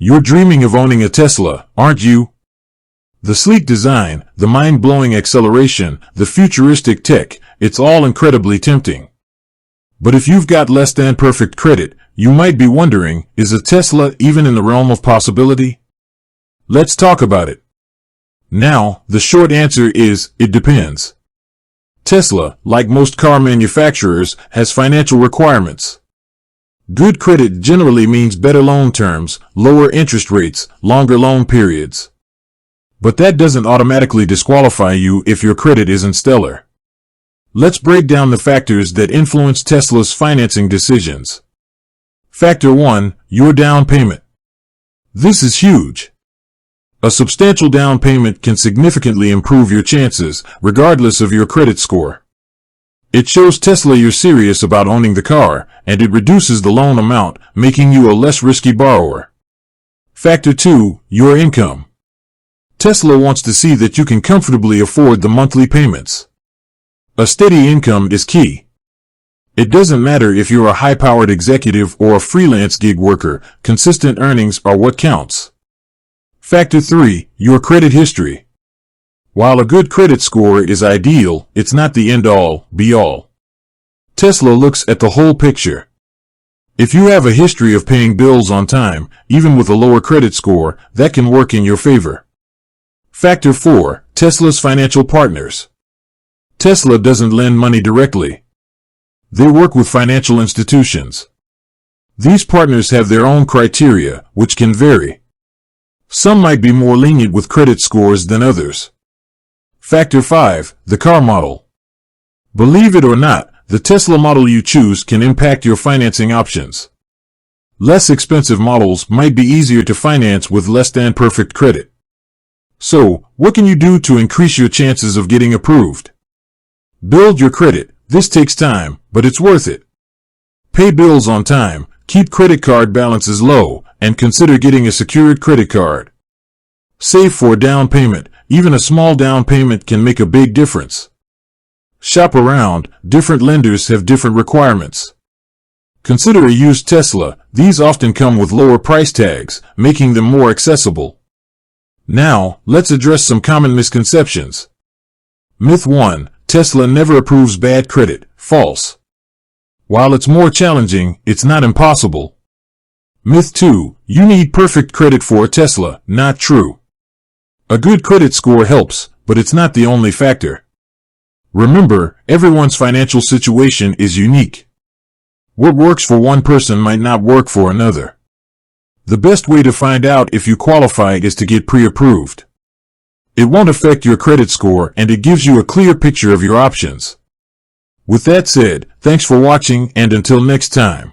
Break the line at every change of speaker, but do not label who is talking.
You're dreaming of owning a Tesla, aren't you? The sleek design, the mind-blowing acceleration, the futuristic tech, it's all incredibly tempting. But if you've got less than perfect credit, you might be wondering, is a Tesla even in the realm of possibility? Let's talk about it. Now, the short answer is, it depends. Tesla, like most car manufacturers, has financial requirements. Good credit generally means better loan terms, lower interest rates, longer loan periods. But that doesn't automatically disqualify you if your credit isn't stellar. Let's break down the factors that influence Tesla's financing decisions. Factor 1, your down payment. This is huge. A substantial down payment can significantly improve your chances, regardless of your credit score. It shows Tesla you're serious about owning the car, and it reduces the loan amount, making you a less risky borrower. Factor 2, your income. Tesla wants to see that you can comfortably afford the monthly payments. A steady income is key. It doesn't matter if you're a high-powered executive or a freelance gig worker, consistent earnings are what counts. Factor 3, your credit history. While a good credit score is ideal, it's not the end-all, be-all. Tesla looks at the whole picture. If you have a history of paying bills on time, even with a lower credit score, that can work in your favor. Factor 4, Tesla's financial partners. Tesla doesn't lend money directly. They work with financial institutions. These partners have their own criteria, which can vary. Some might be more lenient with credit scores than others. Factor 5, the car model. Believe it or not, the Tesla model you choose can impact your financing options. Less expensive models might be easier to finance with less than perfect credit. So, what can you do to increase your chances of getting approved? Build your credit. This takes time, but it's worth it. Pay bills on time, keep credit card balances low, and consider getting a secured credit card. Save for a down payment. Even a small down payment can make a big difference. Shop around. Different lenders have different requirements. Consider a used Tesla. These often come with lower price tags, making them more accessible. Now, let's address some common misconceptions. Myth 1. Tesla never approves bad credit. False. While it's more challenging, it's not impossible. Myth 2. You need perfect credit for a Tesla. Not true. A good credit score helps, but it's not the only factor. Remember, everyone's financial situation is unique. What works for one person might not work for another. The best way to find out if you qualify is to get pre-approved. It won't affect your credit score and it gives you a clear picture of your options. With that said, thanks for watching and until next time.